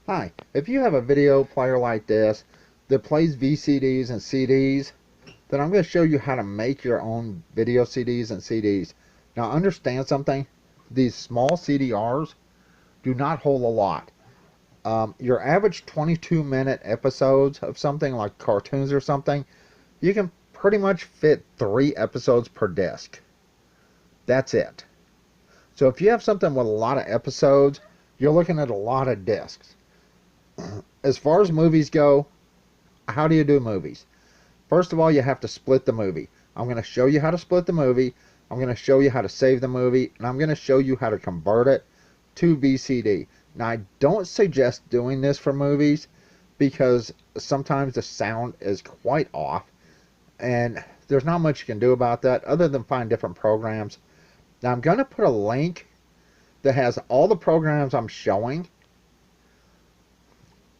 Hi, if you have a video player like this that plays VCDs and CDs, then I'm going to show you how to make your own video CDs and CDs. Now understand something, these small CDRs do not hold a lot. Your average 22-minute episodes of something like cartoons or something, you can pretty much fit 3 episodes per disc. That's it. So if you have something with a lot of episodes, you're looking at a lot of discs. As far as movies go, how do you do movies? First of all, you have to split the movie. I'm going to show you how to split the movie. I'm going to show you how to save the movie. And I'm going to show you how to convert it to VCD. Now, I don't suggest doing this for movies because sometimes the sound is quite off. And there's not much you can do about that other than find different programs. Now, I'm going to put a link that has all the programs I'm showing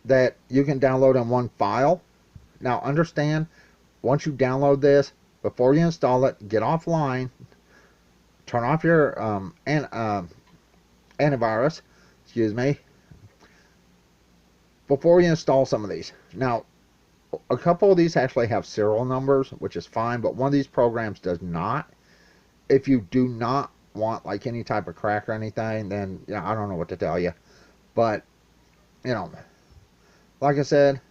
that you can download in one file. Now understand, once you download this, before you install it, get offline, turn off your antivirus, excuse me, before you install some of these. Now, a couple of these actually have serial numbers, which is fine, but one of these programs does not. If you do not want like any type of crack or anything, then I don't know what to tell you. But, like I said,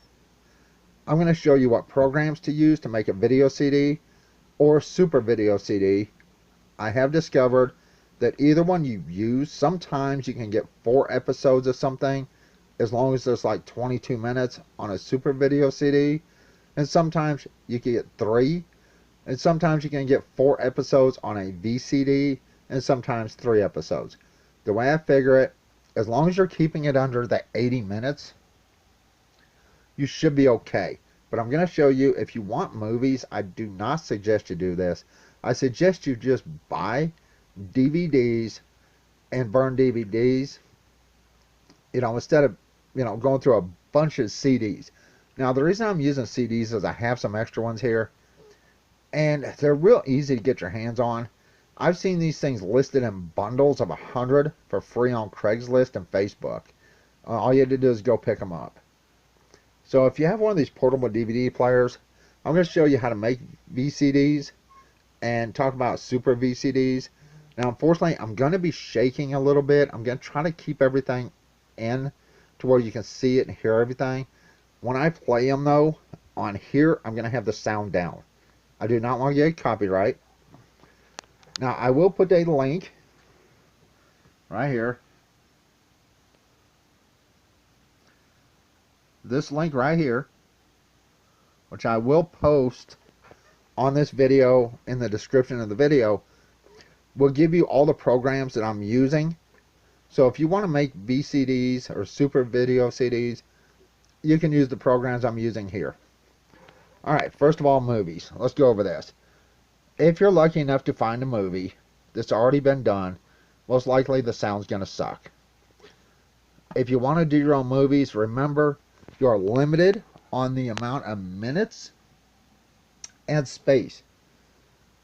I'm going to show you what programs to use to make a video CD or super video CD. I have discovered that either one you use, sometimes you can get 4 episodes of something as long as there's like 22 minutes on a super video CD, and sometimes you can get 3, and sometimes you can get 4 episodes on a VCD, and sometimes 3 episodes. The way I figure it, as long as you're keeping it under the 80 minutes, you should be okay. But I'm going to show you, if you want movies, I do not suggest you do this. I suggest you just buy DVDs and burn DVDs, instead of, going through a bunch of CDs. Now, the reason I'm using CDs is I have some extra ones here, and they're real easy to get your hands on. I've seen these things listed in bundles of 100 for free on Craigslist and Facebook. All you have to do is go pick them up. So if you have one of these portable DVD players, I'm going to show you how to make VCDs and talk about super VCDs. Now, unfortunately, I'm going to be shaking a little bit. I'm going to try to keep everything in to where you can see it and hear everything. When I play them, though, on here, I'm going to have the sound down. I do not want to get copyright. Now, I will put a link right here. This link right here, which I will post on this video in the description of the video, will give you all the programs that I'm using. So if you want to make VCDs or super video CDs, you can use the programs I'm using here. Alright, first of all, movies. Let's go over this. If you're lucky enough to find a movie that's already been done, most likely the sound's going to suck. If you want to do your own movies, remember, you are limited on the amount of minutes and space.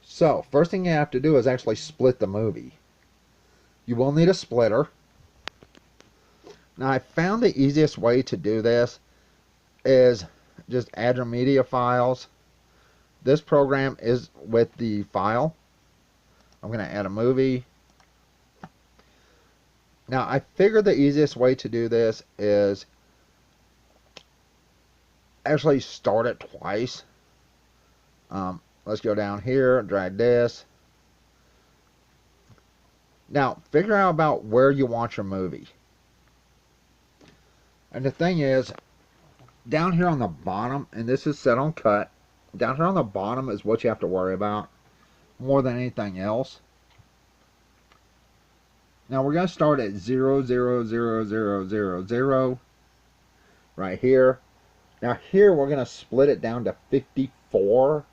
So, first thing you have to do is actually split the movie. You will need a splitter. Now, I found the easiest way to do this is just add your media files. This program is with the file. I'm going to add a movie. Now, I figured the easiest way to do this is actually start it twice. Let's go down here, drag this. Now, figure out about where you want your movie. And the thing is, down here on the bottom, and this is set on cut, down here on the bottom is what you have to worry about more than anything else. Now, we're going to start at 0, 0, 0, 0, 0, 0 right here. Now here we're going to split it down to 54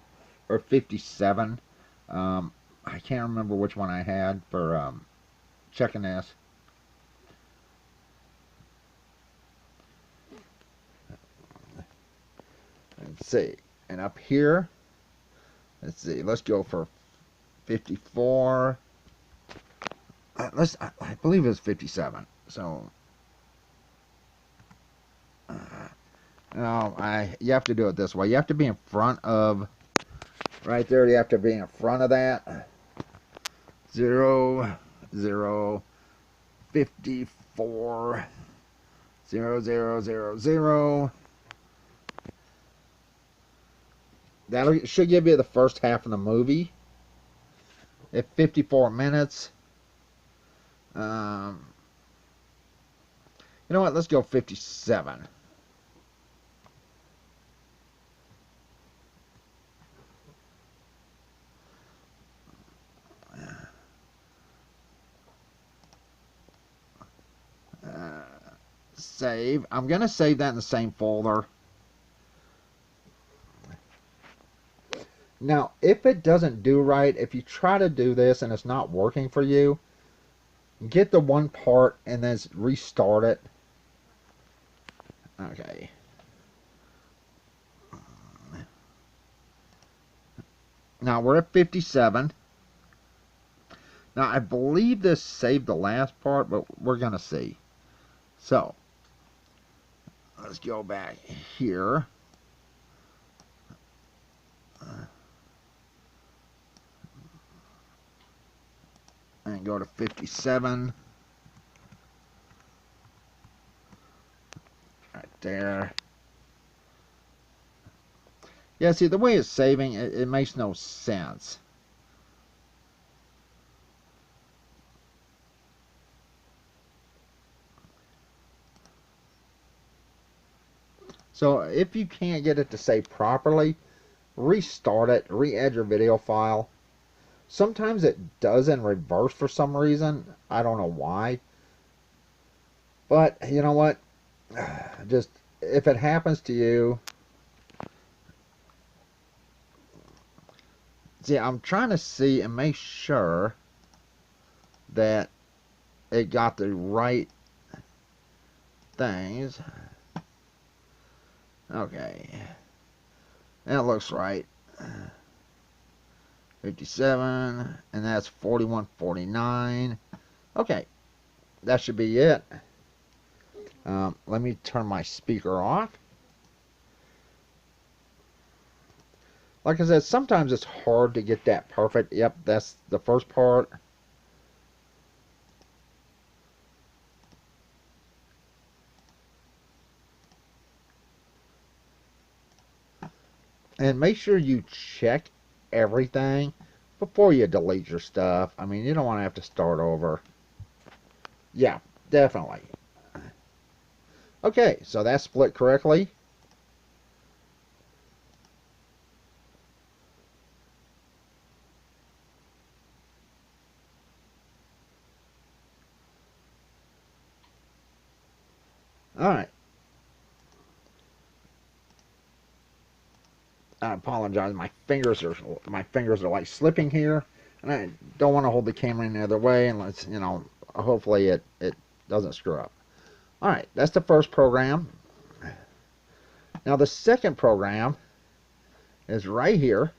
or 57. I can't remember which one I had for checking this. Let's see. And up here, let's see. Let's go for 54. I believe it was 57. So You have to do it this way. You have to be in front of, right there, you have to be in front of that. 0, 0, 54, 0, 0, 0, 0. That should give you the first half of the movie. At 54 minutes. You know what? Let's go 57. Save. I'm going to save that in the same folder. Now, if it doesn't do right, if you try to do this and it's not working for you, get the one part and then restart it. Okay. Now we're at 57. Now I believe this saved the last part, but we're going to see. So, let's go back here. And go to 57. Right there. Yeah, see, the way it's saving, it makes no sense. So if you can't get it to save properly, restart it, re-add your video file. Sometimes it does in reverse for some reason. I don't know why. But you know what? Just if it happens to you, see, I'm trying to see and make sure that it got the right things. Okay. That looks right. 57, and that's 41.49. Okay. That should be it. Let me turn my speaker off. Like I said, sometimes it's hard to get that perfect. Yep, that's the first part. And make sure you check everything before you delete your stuff. I mean, you don't want to have to start over. Yeah, definitely. Okay, so that's split correctly. All right. I apologize. My fingers are like slipping here, and I don't want to hold the camera any other way. And let's, you know, hopefully it doesn't screw up. All right, that's the first program. Now the second program is right here.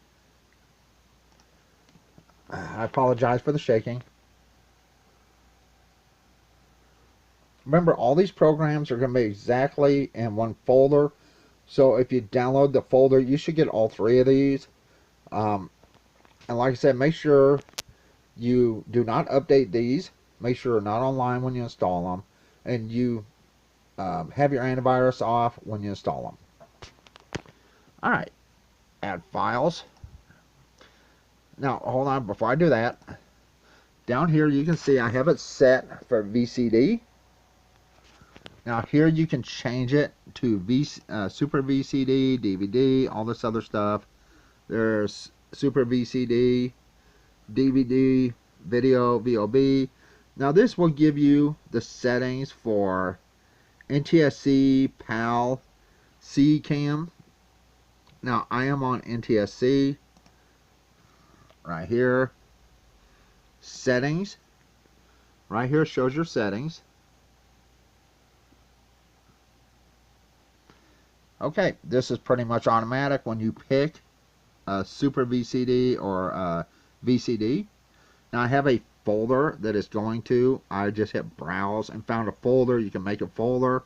I apologize for the shaking. Remember, all these programs are going to be exactly in one folder. So if you download the folder, you should get all three of these. And like I said, make sure you do not update these. Make sure you're not online when you install them. And you have your antivirus off when you install them. Alright, add files. Now, hold on, before I do that, down here you can see I have it set for VCD. Now here you can change it to Super VCD, DVD, all this other stuff. There's Super VCD, DVD, Video, VOB. Now this will give you the settings for NTSC, PAL, CCAM. Now I am on NTSC. Right here. Settings. Right here shows your settings. Okay, this is pretty much automatic when you pick a Super VCD or a VCD. Now I have a folder that is going to, I just hit browse and found a folder. You can make a folder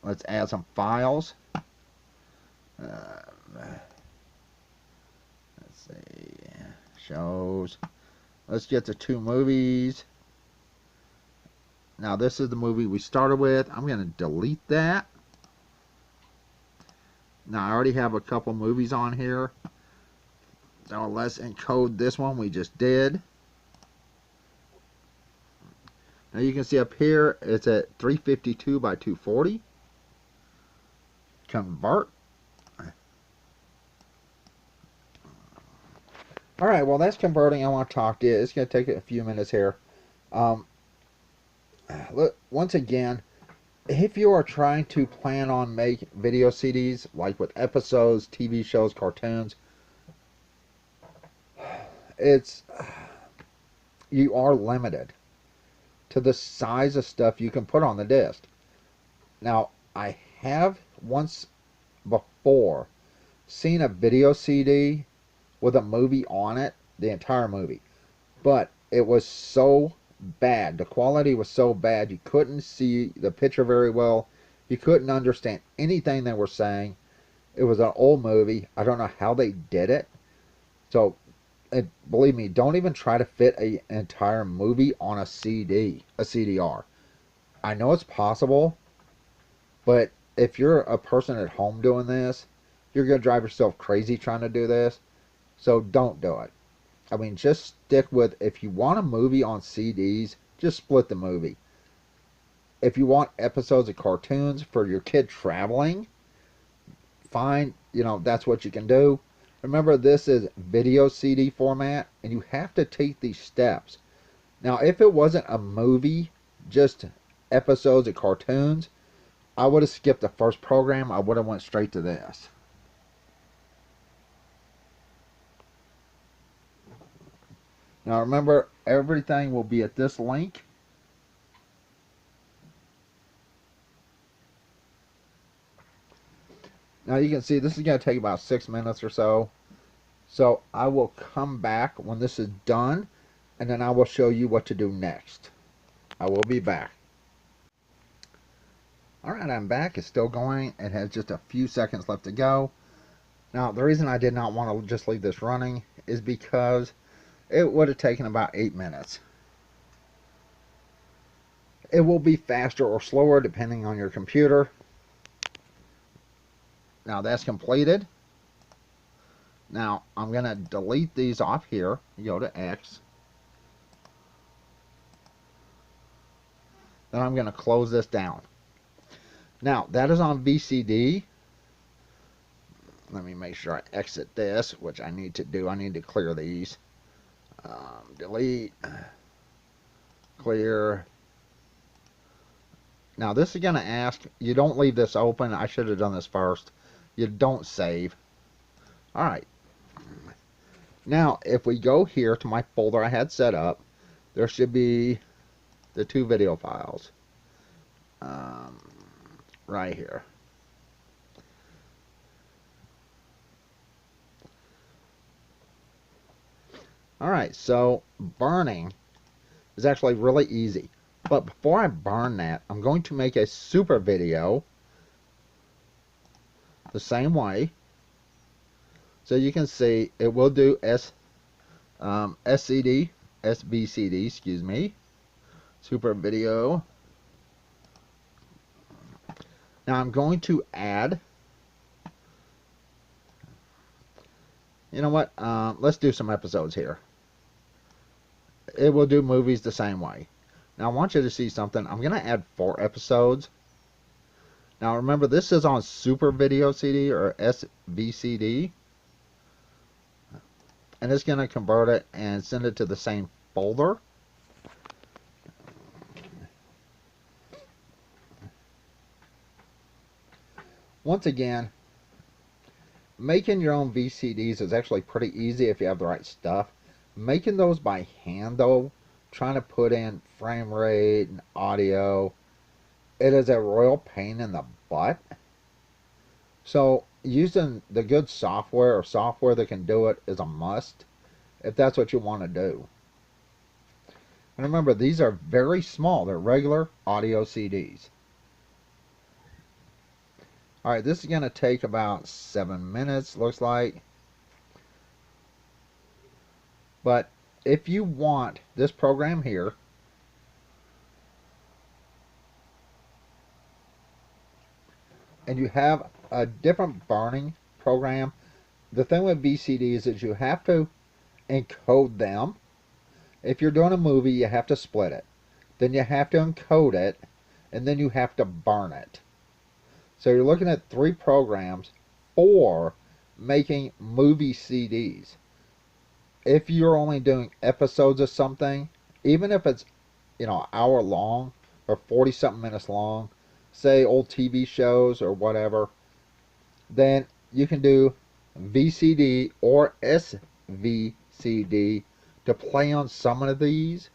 Let's add some files. Let's see. Shows. Let's get to 2 movies. Now this is the movie we started with. I'm going to delete that. Now I already have a couple movies on here. So let's encode this one we just did. Now you can see up here it's at 352 by 240. Convert. Alright, well that's converting. I want to talk to you. It's going to take a few minutes here. Look, once again, if you are trying to plan on make video CDs, like with episodes, TV shows, cartoons, you are limited to the size of stuff you can put on the disc. Now, I have once before seen a video CD with a movie on it, the entire movie, but it was so bad. The quality was so bad you couldn't see the picture very well. You couldn't understand anything they were saying. It was an old movie. I don't know how they did it. So, believe me, don't even try to fit an entire movie on a CD, a CDR. I know it's possible, but if you're a person at home doing this, you're going to drive yourself crazy trying to do this. So don't do it. I mean, just stick with, if you want a movie on CDs, just split the movie. If you want episodes of cartoons for your kid traveling, fine, you know, that's what you can do. Remember, this is video CD format, and you have to take these steps. Now, if it wasn't a movie, just episodes of cartoons, I would have skipped the first program. I would have went straight to this. Now remember, everything will be at this link. Now you can see this is going to take about 6 minutes or so. So I will come back when this is done, and then I will show you what to do next. I will be back. Alright, I'm back. It's still going. It has just a few seconds left to go. Now the reason I did not want to just leave this running is because it would have taken about 8 minutes. It will be faster or slower depending on your computer. Now that's completed. Now I'm going to delete these off here. You go to X. Then I'm going to close this down. Now that is on VCD. Let me make sure I exit this, which I need to do. I need to clear these. Delete, clear. Now this is going to ask, you don't leave this open. I should have done this first. You don't save. Alright. Now if we go here to my folder I had set up, there should be the 2 video files. Right here. Alright, so burning is actually really easy. But before I burn that, I'm going to make a super video the same way. So you can see it will do SVCD, excuse me, super video. Now I'm going to add, you know what, let's do some episodes here. It will do movies the same way. Now I want you to see something. I'm going to add 4 episodes. Now remember, this is on Super Video CD or SVCD. And it's going to convert it and send it to the same folder. Once again, making your own VCDs is actually pretty easy if you have the right stuff. Making those by hand, though, trying to put in frame rate and audio, it is a royal pain in the butt. So using the good software or software that can do it is a must if that's what you want to do. And remember, these are very small. They're regular audio CDs. Alright, this is going to take about 7 minutes, looks like. But if you want this program here, and you have a different burning program, the thing with VCDs is you have to encode them. If you're doing a movie, you have to split it. Then you have to encode it, and then you have to burn it. So you're looking at 3 programs for making movie CDs. If you're only doing episodes of something, even if it's, an hour long or 40 something minutes long, say old TV shows or whatever, then you can do VCD or SVCD to play on some of these.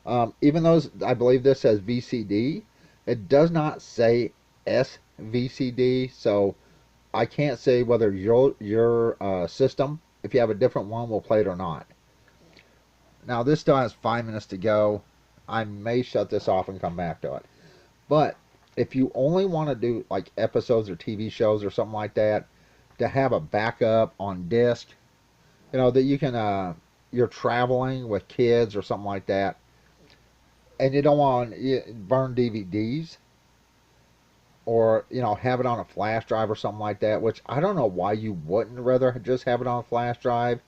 Even though I believe this says VCD, it does not say SVCD, so I can't say whether your system, if you have a different one, will play it or not. Now this still has 5 minutes to go. I may shut this off and come back to it. But if you only want to do like episodes or TV shows or something like that, to have a backup on disc, that you can, you're traveling with kids or something like that, and you don't want to burn DVDs, or have it on a flash drive or something like that, which I don't know why you wouldn't rather just have it on a flash drive,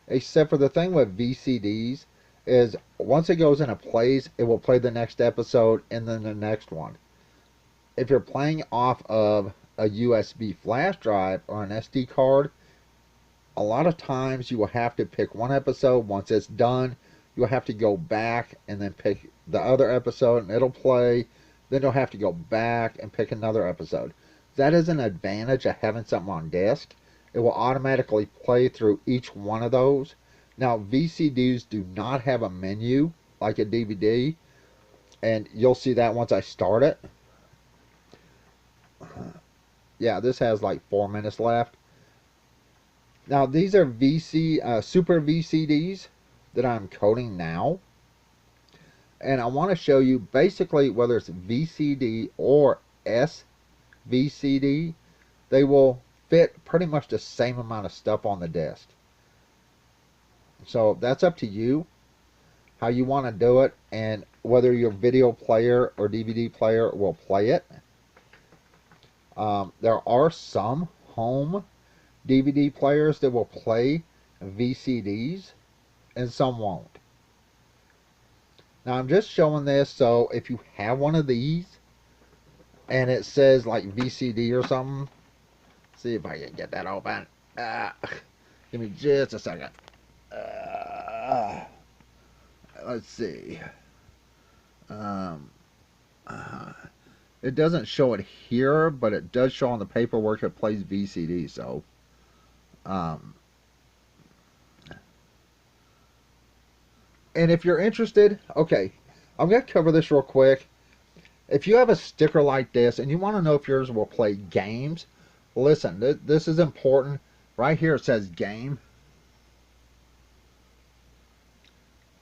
except for the thing with VCDs is once it goes and it plays, it will play the next episode and then the next one. If you're playing off of a USB flash drive or an SD card, a lot of times you will have to pick one episode. Once it's done, you'll have to go back and then pick the other episode and it'll play. Then you'll have to go back and pick another episode. That is an advantage of having something on disc. It will automatically play through each one of those. Now, VCDs do not have a menu like a DVD, and you'll see that once I start it. Yeah, this has like 4 minutes left. Now, these are Super VCDs that I'm coding now. And I want to show you basically whether it's VCD or SVCD, they will fit pretty much the same amount of stuff on the disc. So that's up to you how you want to do it and whether your video player or DVD player will play it. There are some home DVD players that will play VCDs and some won't. Now I'm just showing this so if you have one of these and it says like VCD or something, see if I can get that open. Give me just a second. Let's see. It doesn't show it here, but it does show on the paperwork it plays VCD. So, and if you're interested, okay, I'm going to cover this real quick. If you have a sticker like this and you want to know if yours will play games, listen, this is important. Right here it says game.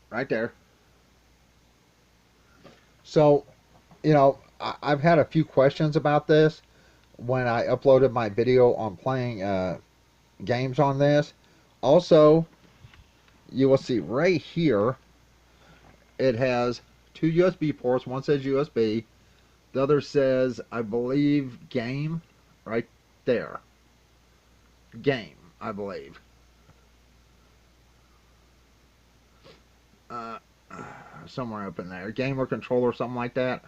Right there. So, I've had a few questions about this when I uploaded my video on playing games on this. Also, you will see right here it has 2 USB ports. One says USB, the other says, I believe, game. Right there, game, I believe. Somewhere up in there, game or controller, something like that.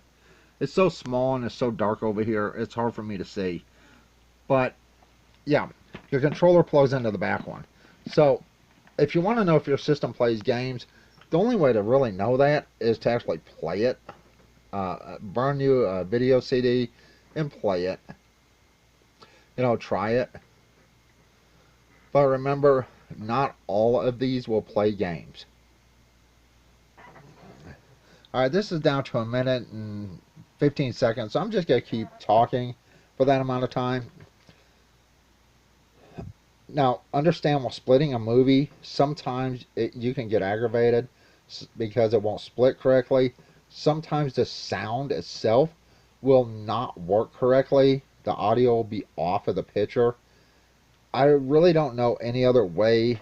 It's so small and it's so dark over here, it's hard for me to see. But yeah, your controller plugs into the back one. So if you want to know if your system plays games, the only way to really know that is to actually play it. Burn you a video CD and play it. Try it. But remember, not all of these will play games. Alright, this is down to 1 minute and 15 seconds, so I'm just going to keep talking for that amount of time. Now, understand while splitting a movie, sometimes you can get aggravated because it won't split correctly. Sometimes the sound itself will not work correctly. The audio will be off of the picture. I really don't know any other way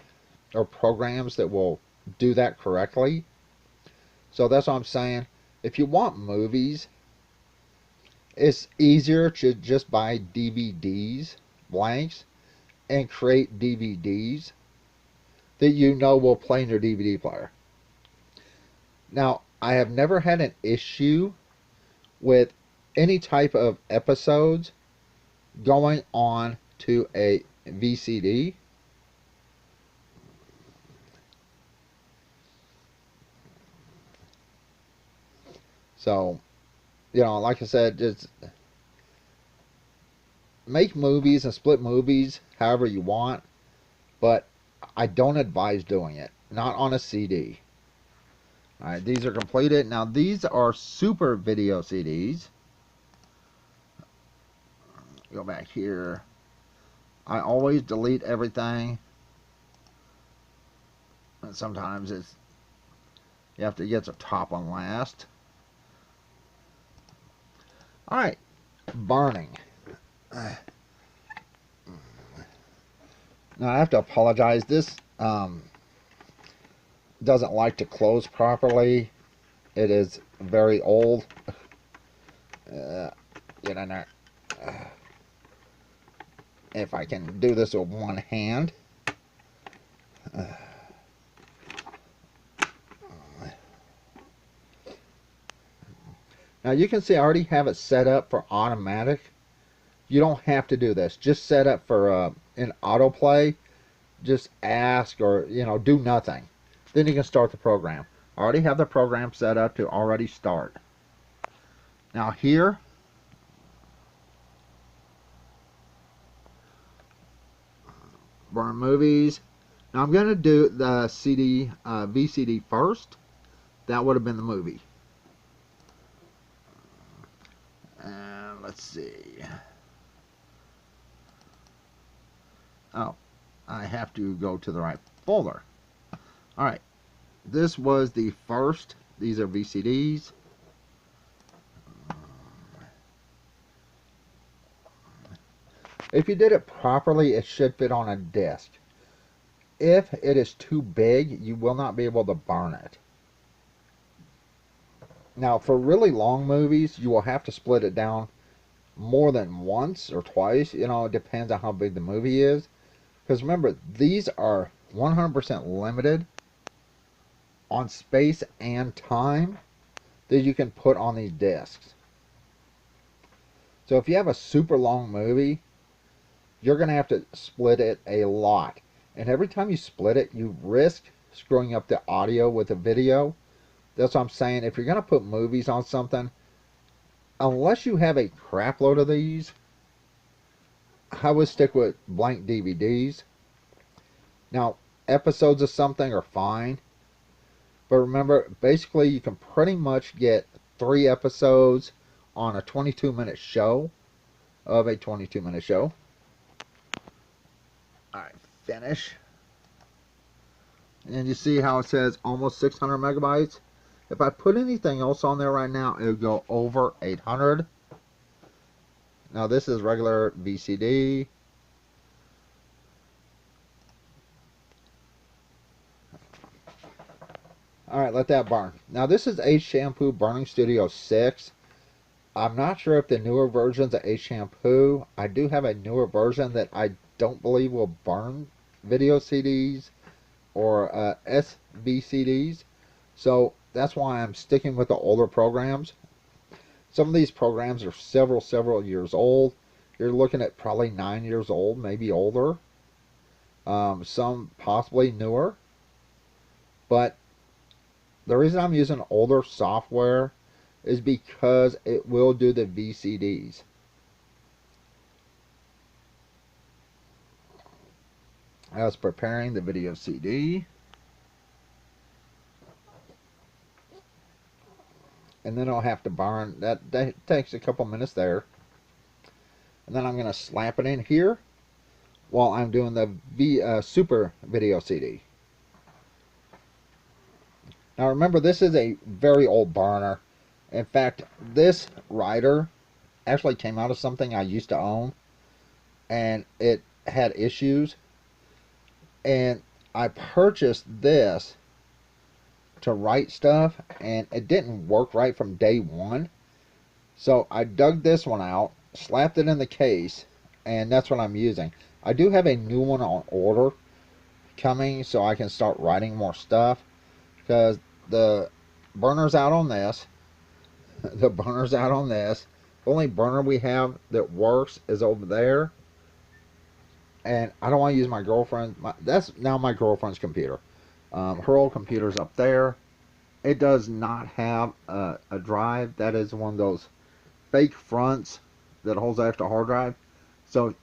or programs that will do that correctly. So that's what I'm saying. If you want movies, it's easier to just buy DVDs, blanks, and create DVDs that you know will play in your DVD player. Now, I have never had an issue with any type of episodes going on to a VCD. So, you know, like I said, just make movies and split movies however you want, but I don't advise doing it. Not on a CD. Alright, these are completed. Now, these are super video CDs. Go back here. I always delete everything. And sometimes it's you have to get the top one last. Alright, burning. Now I have to apologize. This doesn't like to close properly. It is very old. Get in there. If I can do this with one hand. Now you can see I already have it set up for automatic. You don't have to do this. Just set up for an autoplay. Just ask or, you know, do nothing. Then you can start the program. I already have the program set up to already start. Now here, burn movies. Now I'm going to do the CD, VCD first. That would have been the movie. And let's see. Oh, I have to go to the right folder. Alright, this was the first. These are VCDs. If you did it properly, it should fit on a disc. If it is too big, you will not be able to burn it. Now, for really long movies, you will have to split it down more than once or twice. You know, it depends on how big the movie is. Because remember, these are 100% limited on space and time that you can put on these discs. So if you have a super long movie, you're going to have to split it a lot. And every time you split it, you risk screwing up the audio with the video. That's what I'm saying. If you're going to put movies on something, unless you have a crap load of these, I would stick with blank DVDs. Now, episodes of something are fine. But remember, basically you can pretty much get 3 episodes on a 22-minute show of a 22-minute show. Alright, finish. And you see how it says almost 600 megabytes? If I put anything else on there right now, it would go over 800. Now this is regular VCD. Alright, let that burn. Now this is H Shampoo Burning Studio 6. I'm not sure if the newer versions of H Shampoo, I do have a newer version that I don't believe will burn video CDs or SVCDs. So that's why I'm sticking with the older programs. Some of these programs are several years old. You're looking at probably 9 years old, maybe older. Some possibly newer. But the reason I'm using older software is because it will do the VCDs. I was preparing the video CD. And then I'll have to burn. That takes a couple minutes there. And then I'm going to slap it in here while I'm doing the Super Video CD. Now remember, this is a very old burner. In fact, this writer actually came out of something I used to own, and it had issues. And I purchased this to write stuff, and it didn't work right from day one. So I dug this one out, slapped it in the case, and that's what I'm using. I do have a new one on order coming, so I can start writing more stuff, because the burner's out on this. The burner's out on this. The only burner we have that works is over there, and I don't want to use my girlfriend. That's now my girlfriend's computer. Her old computer's up there. It does not have a drive. That is one of those fake fronts that holds an extra hard drive. So,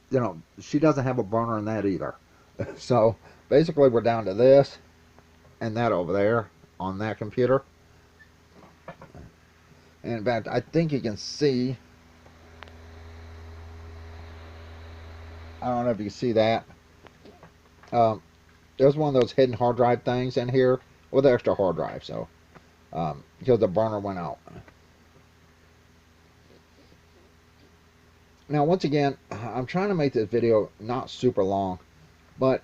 you know, she doesn't have a burner in that either. So, basically, we're down to this and that over there on that computer. And in fact, I think you can see, I don't know if you can see that. There's one of those hidden hard drive things in here with an extra hard drive. So, because the burner went out. Now, once again, I'm trying to make this video not super long, but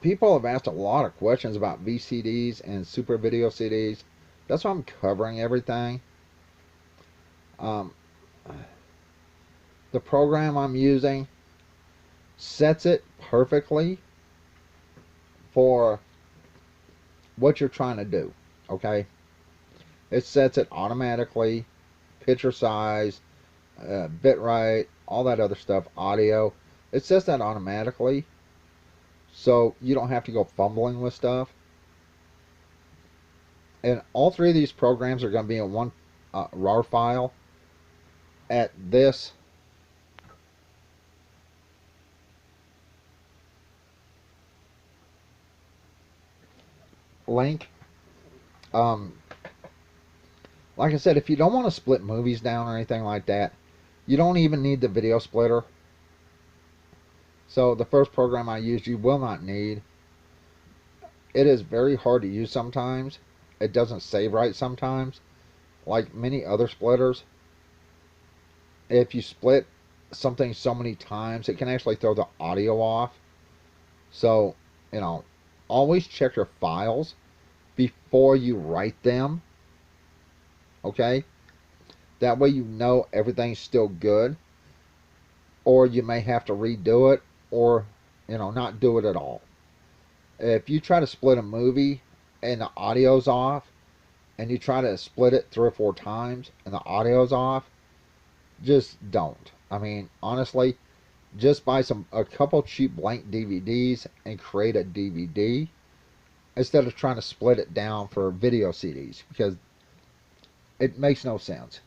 people have asked a lot of questions about VCDs and super video CDs. That's why I'm covering everything. The program I'm using sets it perfectly for what you're trying to do. Okay, it sets it automatically, picture size, bit rate, all that other stuff, audio. It sets that automatically, so you don't have to go fumbling with stuff. And all three of these programs are going to be in one RAR file at this link. Like I said, if you don't want to split movies down or anything like that, you don't even need the video splitter. So the first program I used, you will not need. It is very hard to use sometimes. It doesn't save right sometimes, like many other splitters. If you split something so many times, it can actually throw the audio off. So, you know, always check your files before you write them. Okay? That way you know everything's still good. Or you may have to redo it, or, you know, not do it at all. If you try to split a movie and the audio's off, and you try to split it 3 or 4 times and the audio's off, just don't. I mean, honestly, just buy a couple cheap blank DVDs and create a DVD instead of trying to split it down for video CDs, because it makes no sense.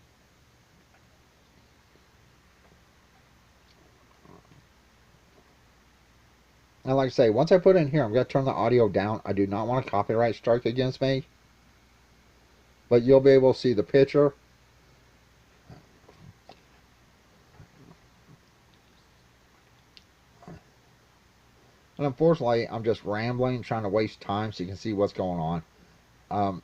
And like I say, once I put it in here, I'm going to turn the audio down. I do not want a copyright strike against me. But you'll be able to see the picture. And unfortunately, I'm just rambling, trying to waste time so you can see what's going on.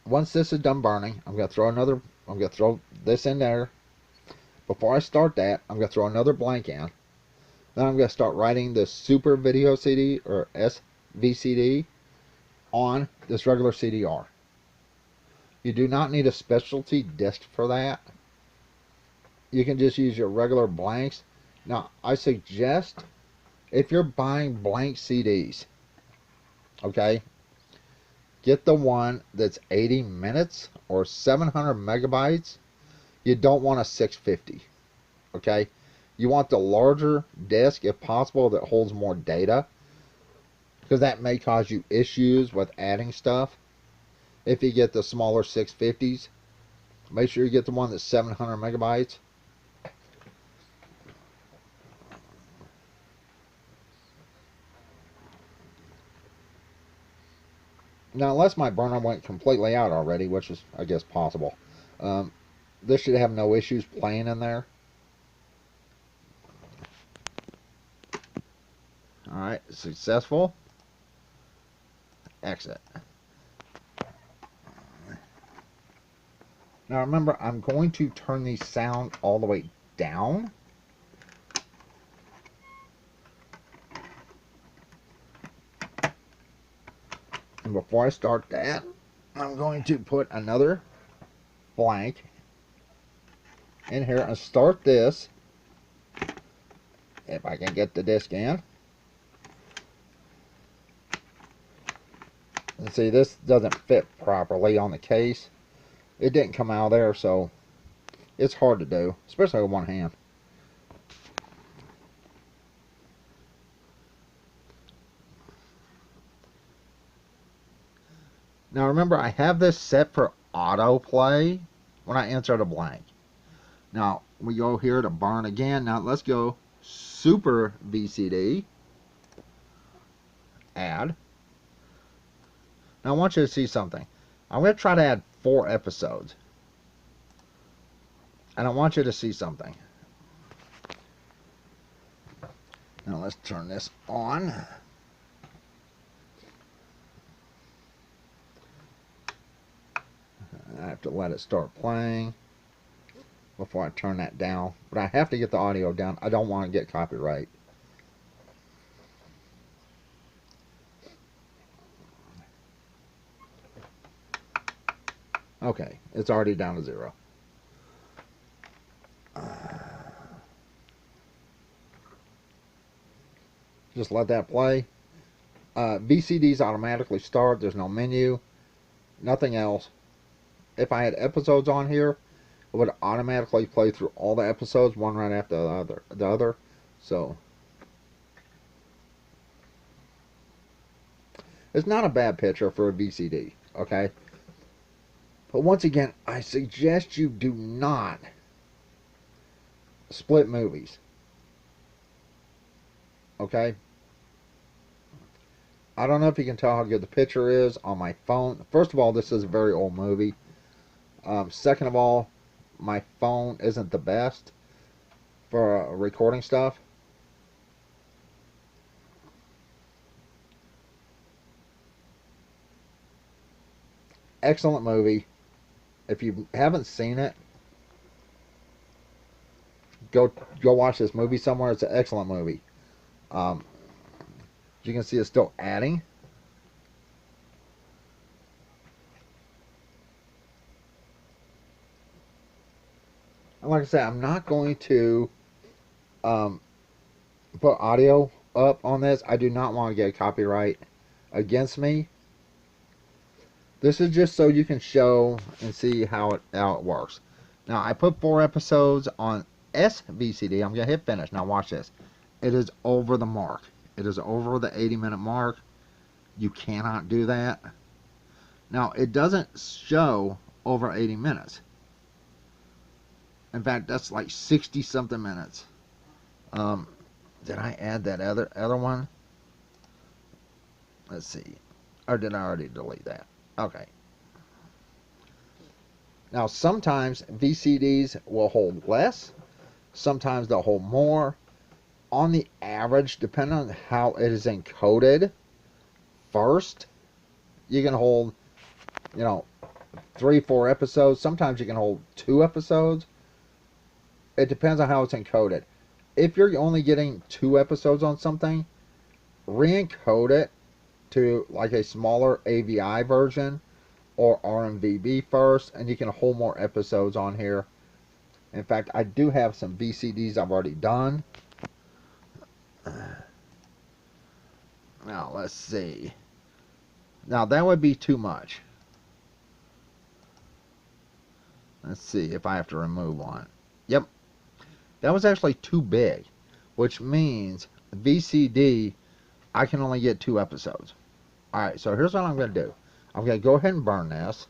Once this is done burning, I'm going to throw this in there. Before I start that, I'm going to throw another blank in. Then I'm going to start writing the Super Video CD, or SVCD, on this regular CDR. You do not need a specialty disc for that. You can just use your regular blanks. Now, I suggest, if you're buying blank CDs, okay, get the one that's 80 minutes or 700 megabytes. You don't want a 650, okay? You want the larger disc, if possible, that holds more data, because that may cause you issues with adding stuff. If you get the smaller 650s, make sure you get the one that's 700 megabytes. Now, unless my burner went completely out already, which is, I guess, possible, this should have no issues playing in there. Alright, successful. Exit. Now remember, I'm going to turn the sound all the way down. And before I start that, I'm going to put another blank in here and start this. If I can get the disc in. And see, this doesn't fit properly on the case. It didn't come out there, so it's hard to do, especially with one hand. Now remember, I have this set for autoplay when I insert a blank. Now we go here to burn again. Now let's go Super VCD. Add. Now I want you to see something. I'm going to try to add 4 episodes. And I want you to see something. Now let's turn this on. I have to let it start playing before I turn that down. But I have to get the audio down. I don't want to get copyright. Okay, it's already down to 0. Just let that play. VCDs automatically start. There's no menu. Nothing else. If I had episodes on here, it would automatically play through all the episodes, one right after the other. So it's not a bad picture for a VCD, okay? But once again, I suggest you do not split movies. Okay? I don't know if you can tell how good the picture is on my phone. First of all, this is a very old movie. Second of all, my phone isn't the best for recording stuff. Excellent movie. If you haven't seen it, go watch this movie somewhere. It's an excellent movie. You can see it's still adding. And like I said, I'm not going to put audio up on this. I do not want to get a copyright against me. This is just so you can show and see how it works. Now, I put 4 episodes on SVCD. I'm going to hit finish. Now, watch this. It is over the mark. It is over the 80-minute mark. You cannot do that. Now, it doesn't show over 80 minutes. In fact, that's like 60-something minutes. Did I add that other one? Let's see. Or did I already delete that? Okay. Now, sometimes VCDs will hold less. Sometimes they'll hold more. On the average, depending on how it is encoded, first, you can hold, 3, 4 episodes. Sometimes you can hold 2 episodes. It depends on how it's encoded. If you're only getting 2 episodes on something, re-encode it to like a smaller AVI version or RMVB first, and you can hold more episodes on here. In fact, I do have some VCDs I've already done. Now, let's see. Now, that would be too much. Let's see if I have to remove one. Yep. That was actually too big, which means VCD, I can only get 2 episodes. Alright, so here's what I'm going to do. I'm going to go ahead and burn this.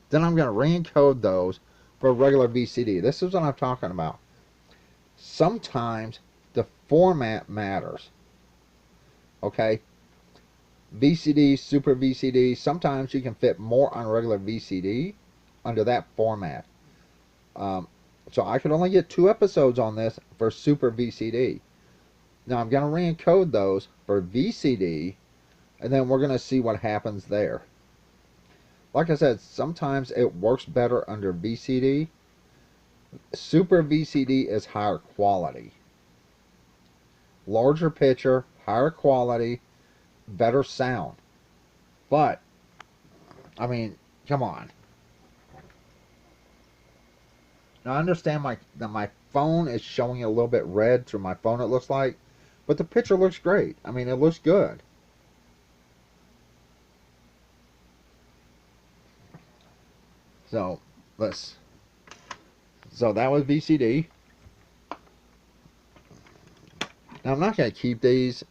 Then I'm going to re-encode those for a regular VCD. This is what I'm talking about. Sometimes the format matters. Okay? VCD, Super VCD, sometimes you can fit more on regular VCD under that format. So I could only get 2 episodes on this for Super VCD. Now I'm going to re-encode those for VCD, and then we're going to see what happens there. Like I said, sometimes it works better under VCD. Super VCD is higher quality. Larger picture, higher quality, better sound. But, I mean, come on. Now, I understand that my phone is showing a little bit red through my phone, it looks like. But the picture looks great. I mean, it looks good. So, let's... So, that was VCD. Now, I'm not going to keep these,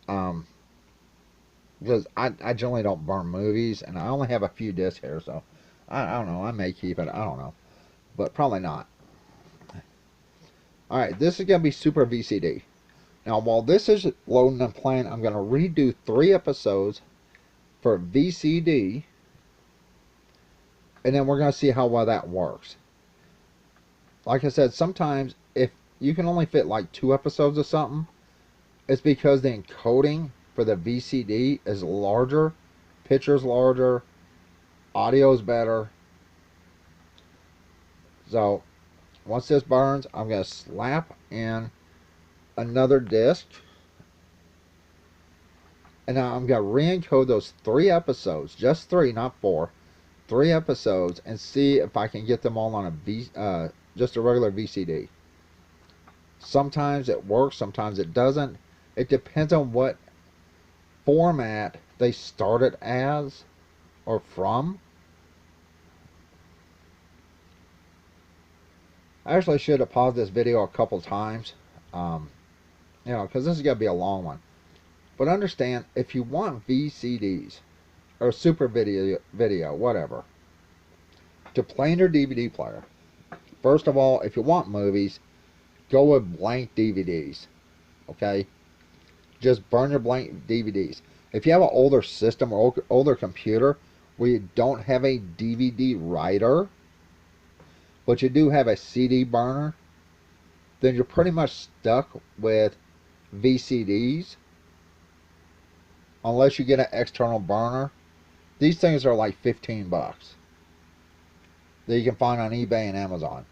because I generally don't burn movies, and I only have a few discs here, so I don't know. I may keep it. I don't know. But probably not. Alright, this is going to be Super VCD. Now, while this is loading and playing, I'm going to redo 3 episodes for VCD, and then we're going to see how well that works. Like I said, sometimes if you can only fit like 2 episodes of something, it's because the encoding for the VCD is larger, picture's larger, audio's better. So, once this burns, I'm going to slap in another disc. And now I'm going to re-encode those 3 episodes, just 3, not 4, 3 episodes, and see if I can get them all on a just a regular VCD. Sometimes it works, sometimes it doesn't. It depends on what format they started as or from. I actually should have paused this video a couple times, you know, because this is going to be a long one. But understand, if you want VCDs or super video, whatever, to play in your DVD player, first of all, if you want movies, go with blank DVDs. Okay? Just burn your blank DVDs. If you have an older system or older computer where you don't have a DVD writer, but you do have a CD burner, then you're pretty much stuck with VCDs unless you get an external burner. These things are like 15 bucks that you can find on eBay and Amazon.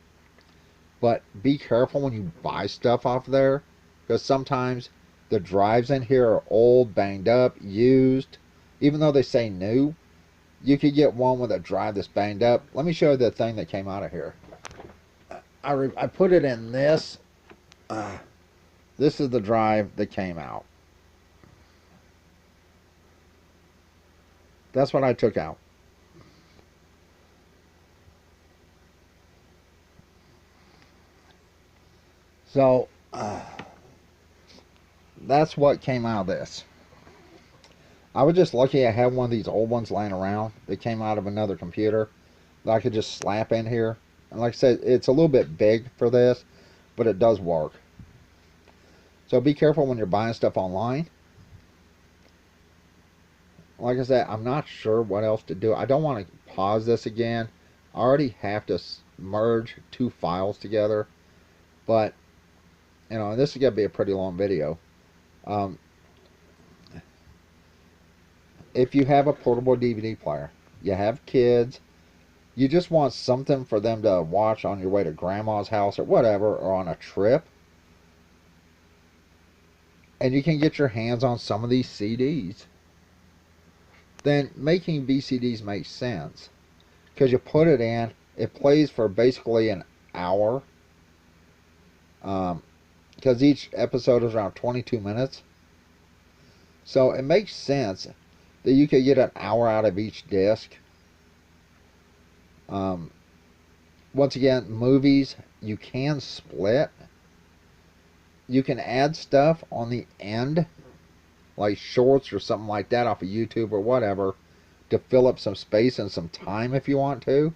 But be careful when you buy stuff off there, because sometimes the drives in here are old, banged up, used. Even though they say new, you could get one with a drive that's banged up. Let me show you the thing that came out of here. I put it in this. This is the drive that came out. That's what I took out. So, that's what came out of this. I was just lucky I had one of these old ones laying around that came out of another computer that I could just slap in here. And like I said, it's a little bit big for this, but it does work. So be careful when you're buying stuff online. Like I said, I'm not sure what else to do. I don't want to pause this again. I already have to merge 2 files together. But, you know, this is going to be a pretty long video. If you have a portable DVD player, you have kids, you just want something for them to watch on your way to grandma's house or whatever, or on a trip, and you can get your hands on some of these CDs, then making VCDs makes sense. Because you put it in, it plays for basically an hour. Because each episode is around 22 minutes. So it makes sense that you could get an hour out of each disc. Once again, movies, you can split. You can add stuff on the end, like shorts or something like that off of YouTube or whatever, to fill up some space and some time if you want to.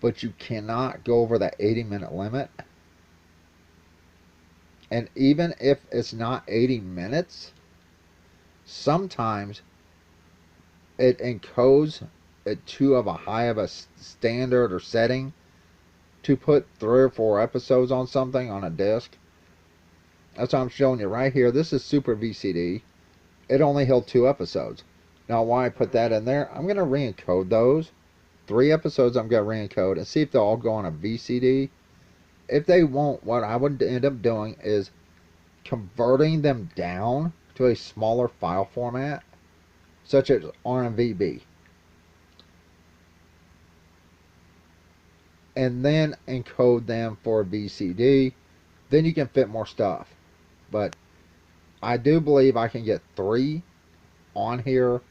But you cannot go over that 80-minute limit. And even if it's not 80 minutes, sometimes it encodes it too of a high of a standard or setting to put 3 or 4 episodes on something on a disc. That's what I'm showing you right here. This is Super VCD. It only held 2 episodes. Now, why I put that in there, I'm going to re-encode those 3 episodes I'm going to re-encode and see if they'll all go on a VCD. If they won't, what I would end up doing is converting them down to a smaller file format, such as RMVB, and then encode them for VCD. Then you can fit more stuff. But I do believe I can get 3 on here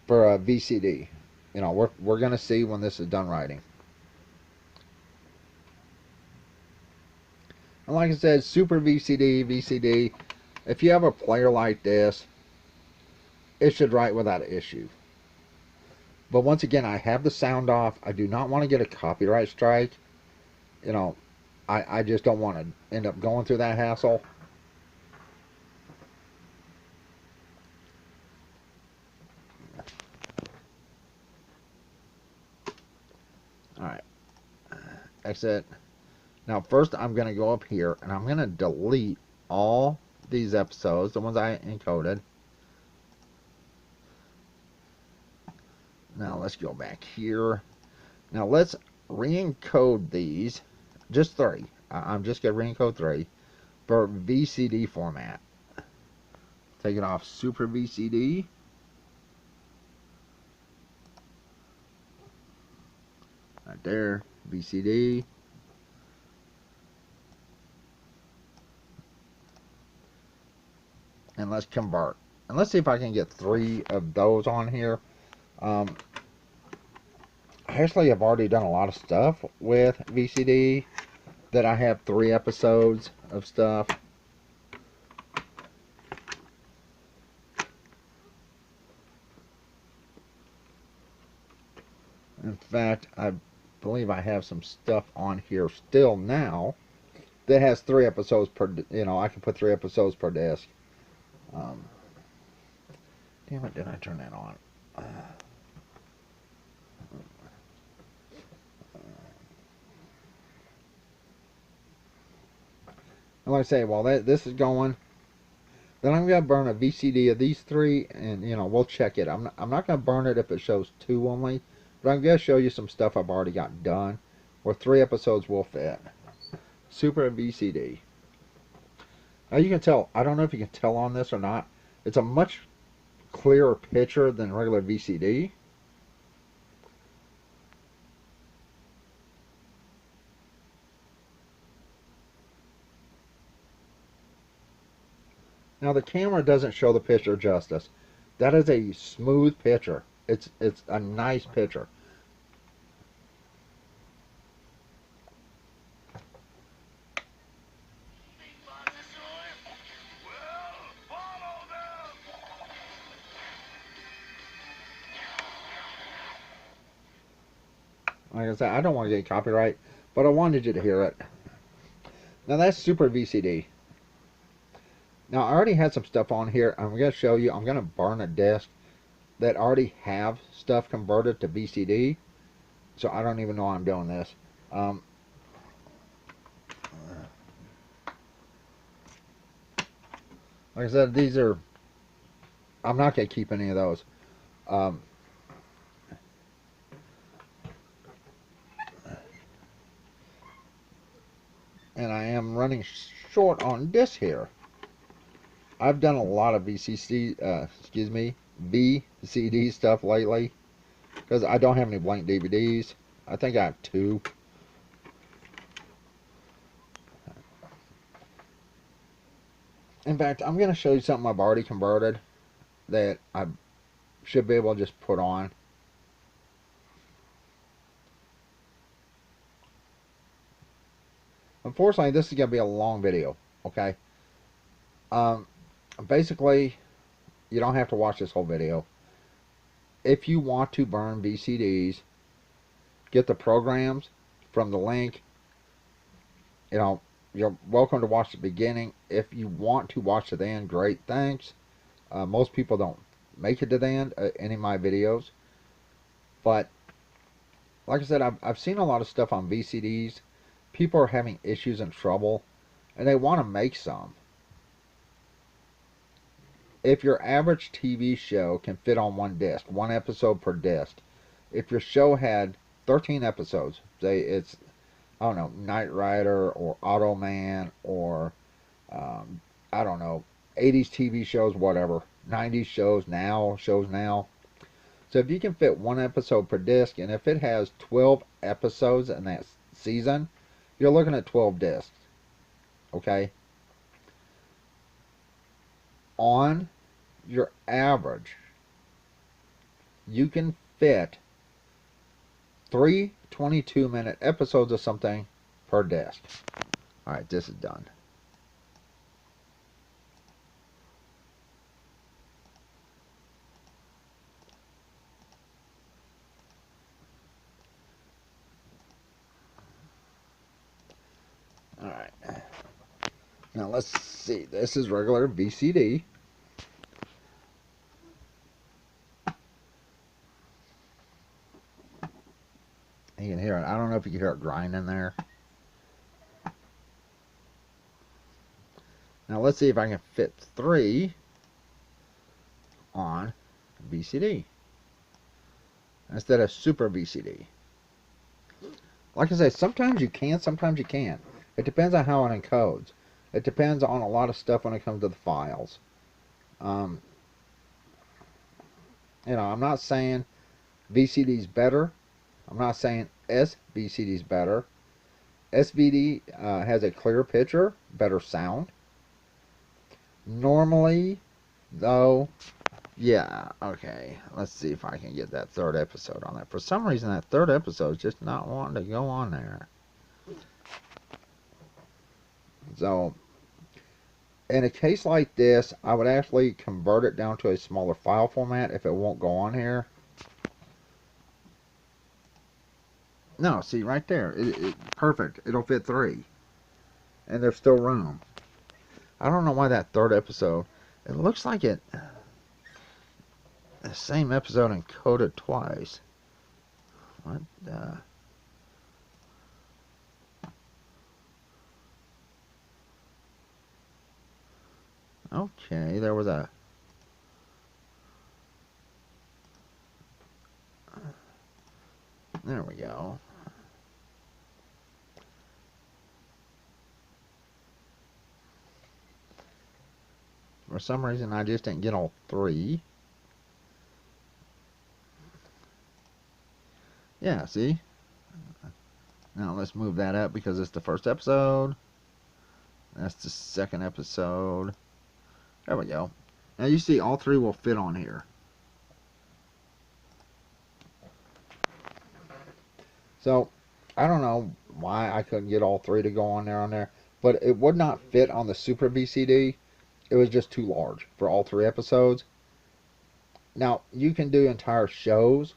for a VCD. You know, we're going to see when this is done writing. And like I said, Super VCD, VCD, if you have a player like this, it should write without issue. But once again, I have the sound off. I do not want to get a copyright strike. You know, I just don't want to end up going through that hassle. Alright. Exit. Now first I'm going to go up here and I'm going to delete all these episodes, the ones I encoded. Now let's go back here. Now let's re-encode these, just 3. I'm just going to re-encode 3 for VCD format. Take it off Super VCD. Right there, VCD. And let's convert. And let's see if I can get 3 of those on here. Actually, I've already done a lot of stuff with VCD that I have 3 episodes of stuff. In fact, I believe I have some stuff on here still now that has 3 episodes per, you know, I can put 3 episodes per disc. Damn it, did I turn that on? And like I say, while this is going, then I'm going to burn a VCD of these 3, and, you know, we'll check it. I'm not going to burn it if it shows 2 only, but I'm going to show you some stuff I've already got done, where 3 episodes will fit. Super VCD. Now you can tell, I don't know if you can tell on this or not, it's a much clearer picture than regular VCD. Now the camera doesn't show the picture justice. That is a smooth picture. It's a nice picture. Like I said, I don't want to get copyright, but I wanted you to hear it. Now that's Super VCD. Now I already had some stuff on here. I'm going to show you. I'm going to burn a disc that already have stuff converted to VCD. So I don't even know I'm doing this. Like I said, these are, I'm not going to keep any of those. And I am running short on this here. I've done a lot of VCD stuff lately because I don't have any blank DVDs. I think I have 2. In fact, I'm going to show you something I've already converted that I should be able to just put on. Unfortunately, this is going to be a long video, okay? Basically, you don't have to watch this whole video. If you want to burn VCDs, get the programs from the link. You know, you're welcome to watch the beginning. If you want to watch to the end, great, thanks. Most people don't make it to the end any of my videos. But, like I said, I've seen a lot of stuff on VCDs. People are having issues and trouble, and they want to make some. If your average TV show can fit on 1 disc, 1 episode per disc, if your show had 13 episodes, say it's, I don't know, Knight Rider or Automan or, I don't know, 80s TV shows, whatever, 90s shows now. So if you can fit one episode per disc, and if it has 12 episodes in that season, you're looking at 12 discs. Okay? On your average, you can fit 3 22-minute episodes of something per disc. Alright, this is done. Alright. Now let's see. This is regular VCD. You can hear it. I don't know if you can hear it grinding there. Now let's see if I can fit 3 on VCD instead of Super VCD. Like I say, sometimes you can, sometimes you can't. It depends on how it encodes. It depends on a lot of stuff when it comes to the files. You know, I'm not saying VCD's better. I'm not saying SVCD's better. SVD has a clearer picture, better sound. Normally, though, yeah, okay. Let's see if I can get that third episode on there. For some reason, that third episode is just not wanting to go on there. So, in a case like this, I would actually convert it down to a smaller file format if it won't go on here. No, see right there, perfect. It'll fit 3, and there's still room. I don't know why that third episode. It looks like the same episode encoded twice. What the? Okay, there was a. There we go. For some reason, I just didn't get all 3. Yeah, see? Now let's move that up because it's the first episode. That's the second episode. There we go. Now you see all 3 will fit on here. So, I don't know why I couldn't get all 3 to go on there, but it would not fit on the Super VCD. It was just too large for all 3 episodes. Now, you can do entire shows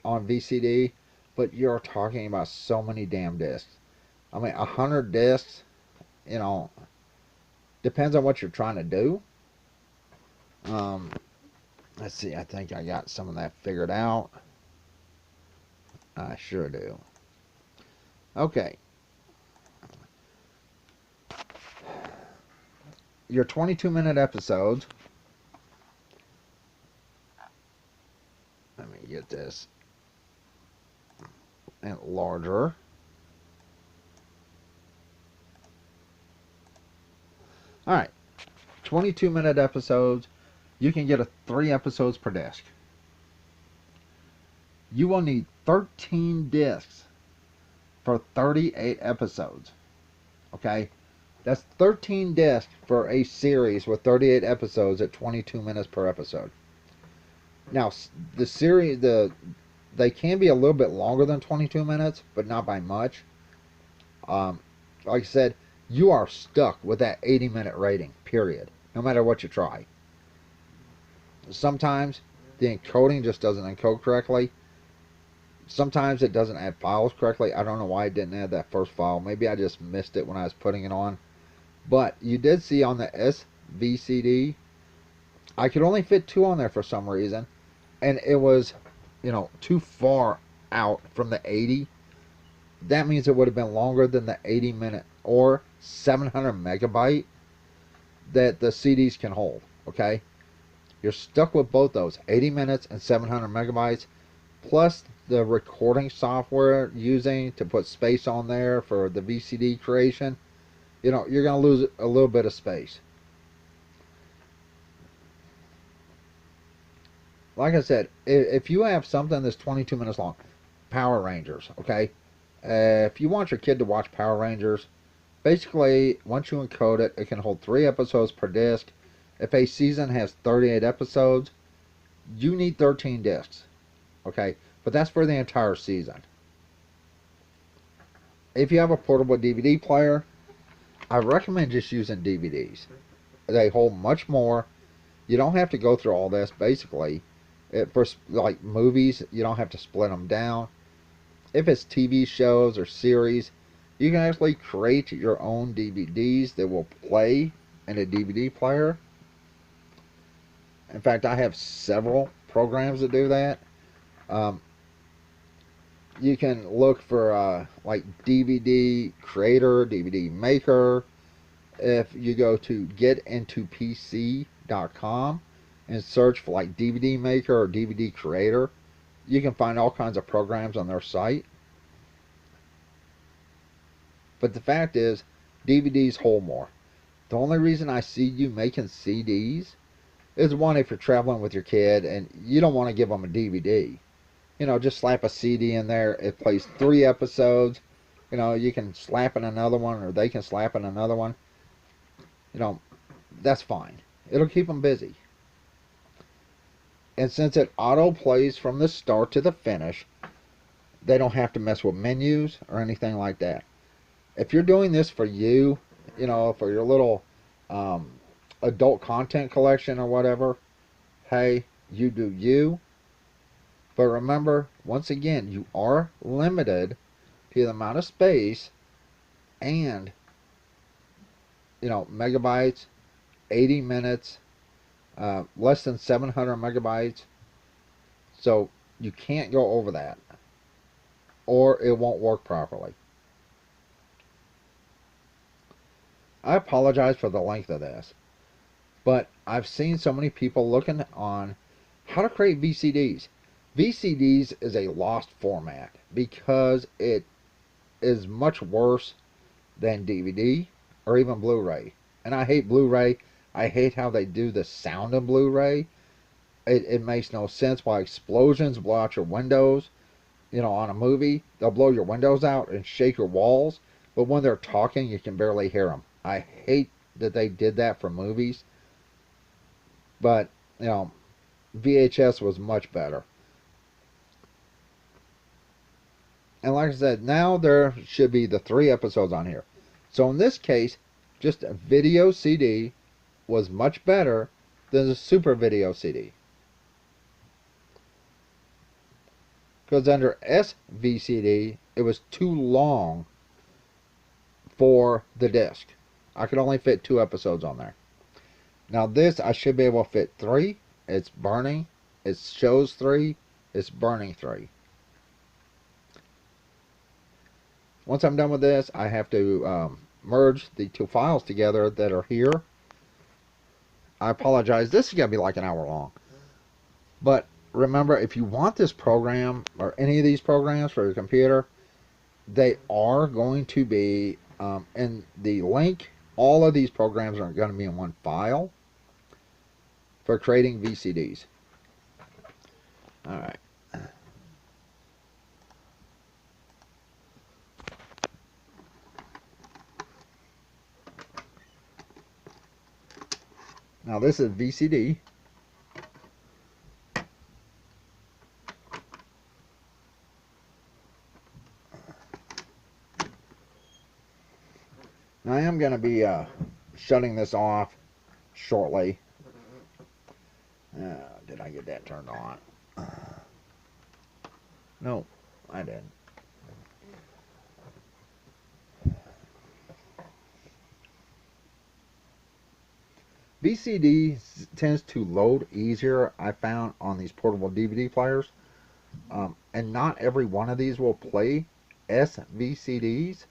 on VCD, but you're talking about so many damn discs. I mean, 100 discs, you know, depends on what you're trying to do. Let's see, I think I got some of that figured out. I sure do. Okay. Your 22-minute episodes. Let me get this and larger. Alright. 22-minute episodes. You can get 3 episodes per disc. You will need 13 discs for 38 episodes. Okay? That's 13 discs for a series with 38 episodes at 22 minutes per episode. Now, the series, they can be a little bit longer than 22 minutes, but not by much. Like I said, you are stuck with that 80-minute rating, period. No matter what you try. Sometimes the encoding just doesn't encode correctly. Sometimes it doesn't add files correctly. I don't know why it didn't add that first file. Maybe I just missed it when I was putting it on. But you did see on the SVCD, I could only fit 2 on there for some reason. And it was, you know, too far out from the 80. That means it would have been longer than the 80-minute or 700 megabyte that the CDs can hold. Okay? You're stuck with both those, 80 minutes and 700 megabytes. plus the recording software using to put space on there for the VCD creation, you're going to lose a little bit of space. Like I said, if you have something that's 22 minutes long, Power Rangers, okay? If you want your kid to watch Power Rangers, basically, once you encode it, it can hold 3 episodes per disc. If a season has 38 episodes, you need 13 discs, okay? But that's for the entire season. If you have a portable DVD player, I recommend just using DVDs. They hold much more. You don't have to go through all this, basically. For like movies, you don't have to split them down. If it's TV shows or series, you can actually create your own DVDs that will play in a DVD player. In fact, I have several programs that do that. You can look for like DVD Creator, DVD Maker. If you go to getintopc.com and search for like DVD Maker or DVD Creator, you can find all kinds of programs on their site. But the fact is, DVDs hold more. The only reason I see you making CDs is, one, if you're traveling with your kid and you don't want to give them a DVD. Just slap a CD in there. It plays 3 episodes. You can slap in another one, or they can slap in another one. That's fine. It'll keep them busy. And since it auto plays from the start to the finish, they don't have to mess with menus or anything like that. If you're doing this for you, for your little adult content collection or whatever, hey, you do you. But remember, once again, you are limited to the amount of space and, megabytes, 80 minutes, less than 700 megabytes. So you can't go over that, or it won't work properly. I apologize for the length of this, but I've seen so many people looking on how to create VCDs. VCDs is a lost format because it is much worse than DVD or even Blu-ray. And I hate Blu-ray. I hate how they do the sound in Blu-ray. It makes no sense why explosions blow out your windows. On a movie, they'll blow your windows out and shake your walls. But when they're talking, you can barely hear them. I hate that they did that for movies. But, VHS was much better. And like I said, now there should be the 3 episodes on here. So in this case, just a video CD was much better than the super video CD. Because under SVCD, it was too long for the disc. I could only fit 2 episodes on there. Now this, I should be able to fit 3. It's burning. It shows 3. It's burning 3. Once I'm done with this, I have to merge the 2 files together that are here. I apologize. This is going to be like an hour long. But remember, if you want this program or any of these programs for your computer, they are going to be in the link. All of these programs are going to be in one file for creating VCDs. All right. Now this is VCD. Now I am going to be shutting this off shortly. Did I get that turned on? No, I didn't. VCD tends to load easier, I found, on these portable DVD players. And not every one of these will play SVCDs.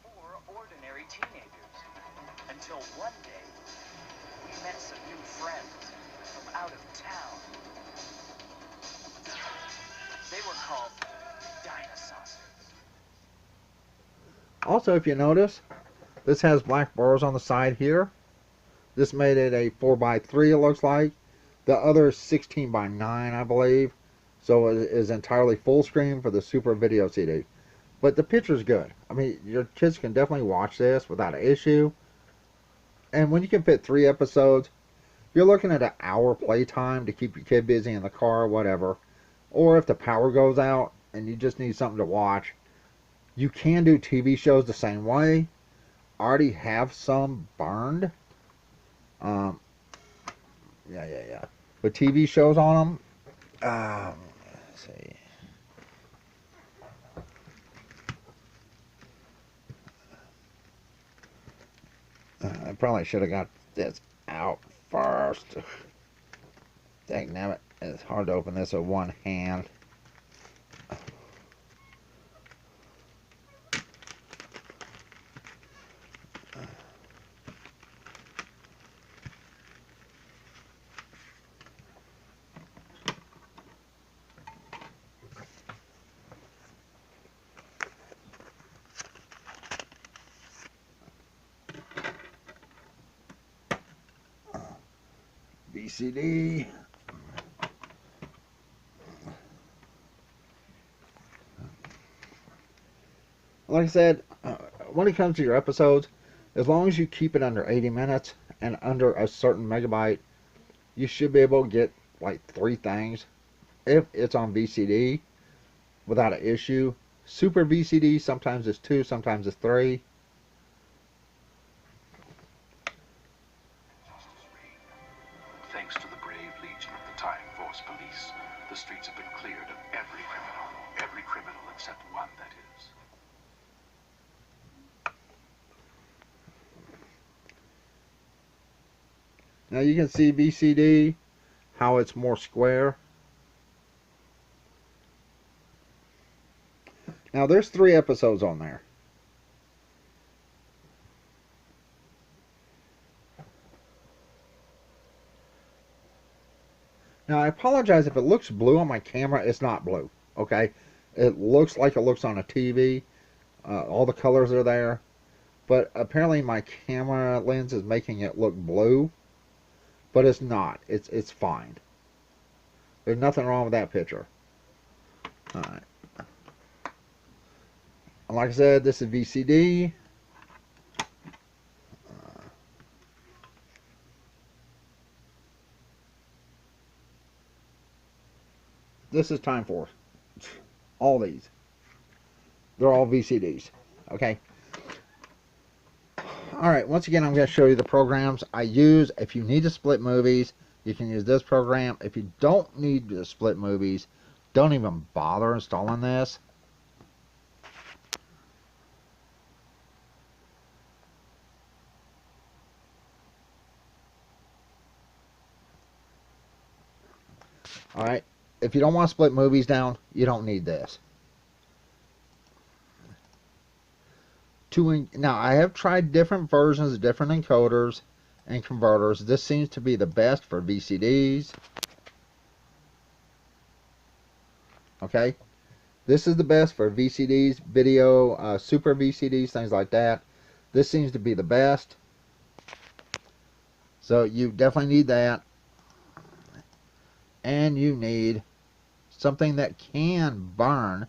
Four ordinary teenagers. Until one day, we met some new friends from out of town. called dinosaurs. Also, if you notice, this has black bars on the side here. This made it a 4x3, it looks like. The other is 16:9, I believe. So it is entirely full screen for the Super Video CD. But the picture's good. I mean, your kids can definitely watch this without an issue. And when you can fit 3 episodes, you're looking at an hour playtime to keep your kid busy in the car or whatever. Or if the power goes out and you just need something to watch, you can do TV shows the same way. I already have some burned. Yeah. With TV shows on them. Let's see. I probably should have got this out first. Dangnabbit, it's hard to open this with one hand. VCD. Like I said, when it comes to your episodes, as long as you keep it under 80 minutes and under a certain megabyte, you should be able to get like 3 things if it's on VCD without an issue. Super VCD, sometimes it's 2, sometimes it's 3. Thanks to the brave legion of the Time Force Police, the streets have been cleared of every criminal except one, that is. Now you can see VCD, how it's more square. Now there's 3 episodes on there. Now I apologize if it looks blue on my camera. It's not blue, okay? It looks like it looks on a TV. All the colors are there. But apparently my camera lens is making it look blue. But it's not. It's fine. There's nothing wrong with that picture. Alright. And like I said, this is VCD. This is Time Force. All these. They're all VCDs. Okay. Alright, once again, I'm going to show you the programs I use. If you need to split movies, you can use this program. If you don't need to split movies, don't even bother installing this. Alright, if you don't want to split movies down, you don't need this. Now, I have tried different versions, different encoders and converters. This seems to be the best for VCDs. Okay, this is the best for VCDs, video, super VCDs, things like that. This seems to be the best. So you definitely need that. And you need something that can burn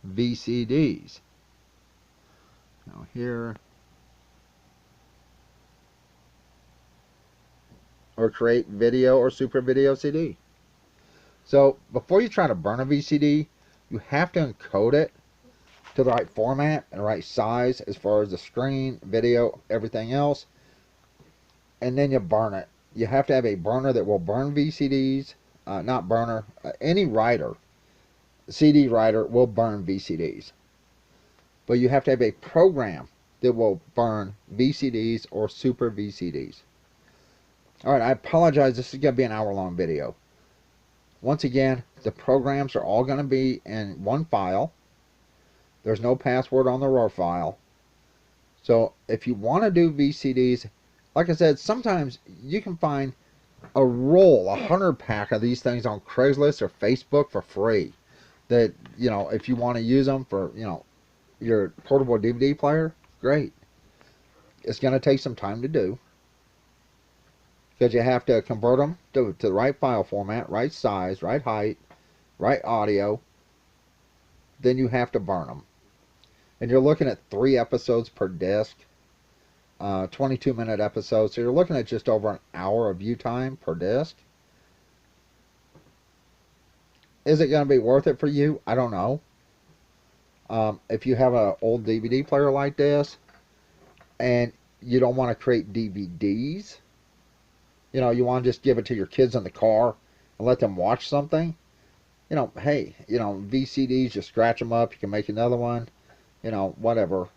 VCDs. Now here, or create video or super video CD. So before you try to burn a VCD, you have to encode it to the right format and right size as far as the screen, video, everything else, and then you burn it. You have to have a burner that will burn VCDs. Not burner, any writer, CD writer will burn VCDs. But you have to have a program that will burn VCDs or super VCDs. Alright, I apologize. This is going to be an hour-long video. Once again, the programs are all going to be in one file. There's no password on the RAW file. So if you want to do VCDs, like I said, sometimes you can find a roll, 100 pack of these things on Craigslist or Facebook for free. that, you know, if you want to use them for, you know, your portable DVD player, great. It's going to take some time to do because you have to convert them to the right file format, right size, right height, right audio. Then you have to burn them. And you're looking at 3 episodes per disc, 22-minute episodes. So you're looking at just over an hour of view time per disc. Is it going to be worth it for you? I don't know. If you have an old DVD player like this and you don't want to create DVDs, you know, you want to just give it to your kids in the car and let them watch something, you know, hey, you know, VCDs, you scratch them up, you can make another one, you know, whatever.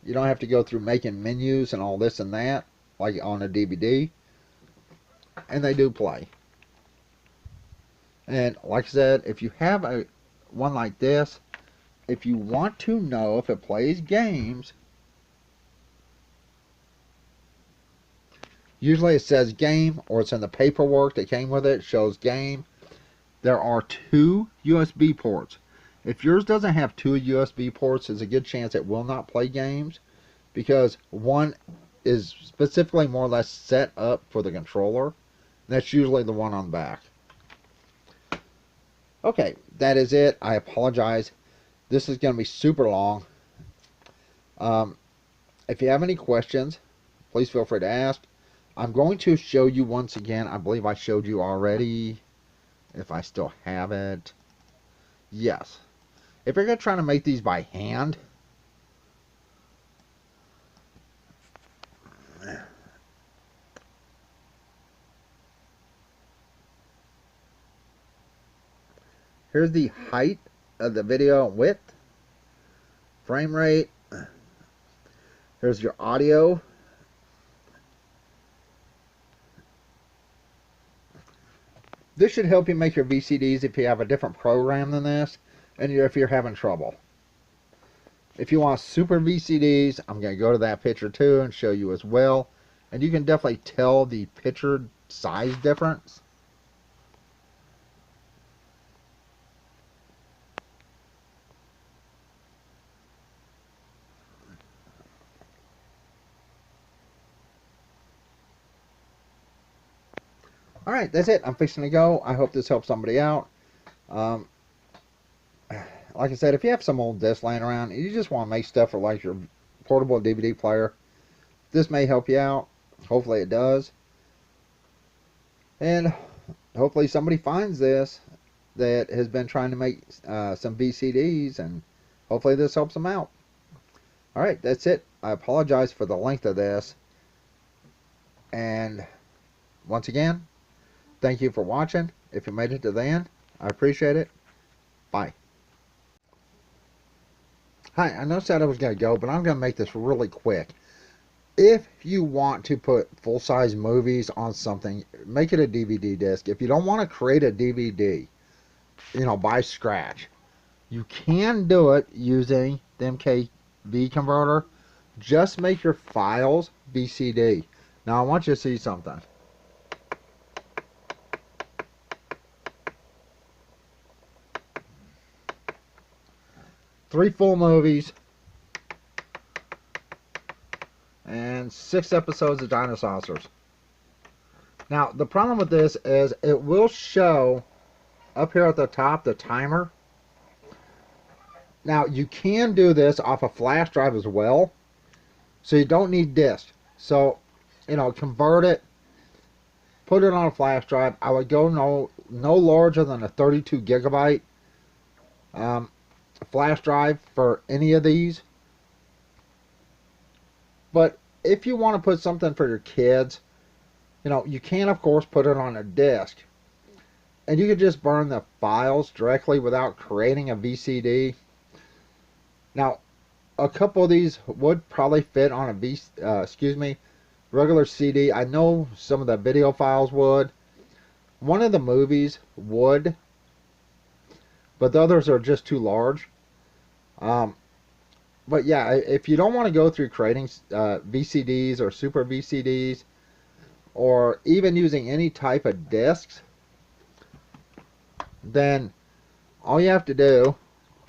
You don't have to go through making menus and all this and that like on a DVD. And they do play. And like I said, if you have one like this, if you want to know if it plays games, usually it says game, or it's in the paperwork that came with it. It shows game. There are 2 USB ports. If yours doesn't have 2 USB ports, there's a good chance it will not play games, because one is specifically more or less set up for the controller. That's usually the one on the back. Okay, that is it. I apologize. This is going to be super long. If you have any questions, please feel free to ask. I'm going to show you once again. I believe I showed you already. If I still have it. Yes. If you're going to try to make these by hand, here's the height of the video width, frame rate. Here's your audio. This should help you make your VCDs if you have a different program than this, and if you're having trouble. If you want super VCDs, I'm going to go to that picture too and show you as well. And you can definitely tell the picture size difference. Alright, that's it. I'm fixing to go. I hope this helps somebody out. Like I said, if you have some old disc laying around and you just want to make stuff for like your portable DVD player, this may help you out. Hopefully it does. And hopefully somebody finds this that has been trying to make some VCDs, and hopefully this helps them out. Alright, that's it. I apologize for the length of this. And once again, thank you for watching. If you made it to the end, I appreciate it. Bye. Hi, I know I said I was going to go, but I'm going to make this really quick. If you want to put full-size movies on something, make it a DVD disc. If you don't want to create a DVD, you know, by scratch, you can do it using the MKV converter. Just make your files VCD. Now I want you to see something. Three full movies and 6 episodes of Dinosaurs. Now the problem with this is it will show up here at the top the timer. Now you can do this off a flash drive as well, so you don't need disk. So, you know, convert it, put it on a flash drive. I would go no larger than a 32 gigabyte flash drive for any of these. But if you want to put something for your kids, you know, you can of course put it on a disk, and you can just burn the files directly without creating a VCD. Now a couple of these would probably fit on a regular CD. I know some of the video files would. One of the movies would, but the others are just too large. But yeah, if you don't want to go through creating VCDs or super VCDs, or even using any type of discs, then All you have to do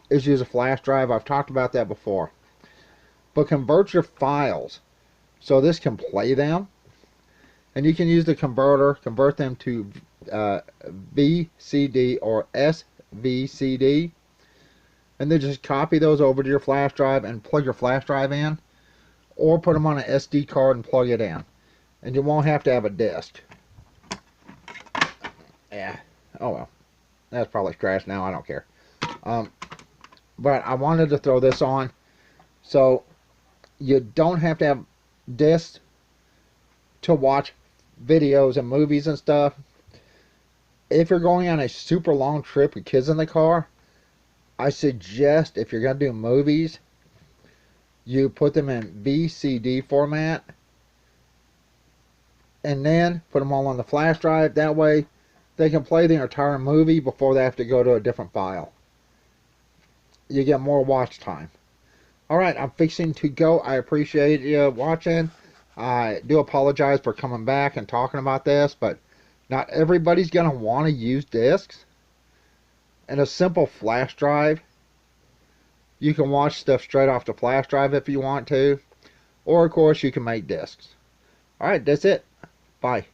is use a flash drive. I've talked about that before. But convert your files so this can play them. And you can use the converter, convert them to VCD or SVCD. And then just copy those over to your flash drive and plug your flash drive in. Or put them on an SD card and plug it in. And you won't have to have a disk. Yeah. Oh well. That's probably scratched now. I don't care. But I wanted to throw this on so you don't have to have discs to watch videos and movies and stuff. If you're going on a super long trip with kids in the car, I suggest if you're going to do movies, you put them in VCD format and then put them all on the flash drive. That way they can play the entire movie before they have to go to a different file. You get more watch time. Alright, I'm fixing to go. I appreciate you watching. I do apologize for coming back and talking about this, but not everybody's going to want to use discs. And a simple flash drive, you can watch stuff straight off the flash drive if you want to. Or, of course, you can make discs. Alright, that's it. Bye.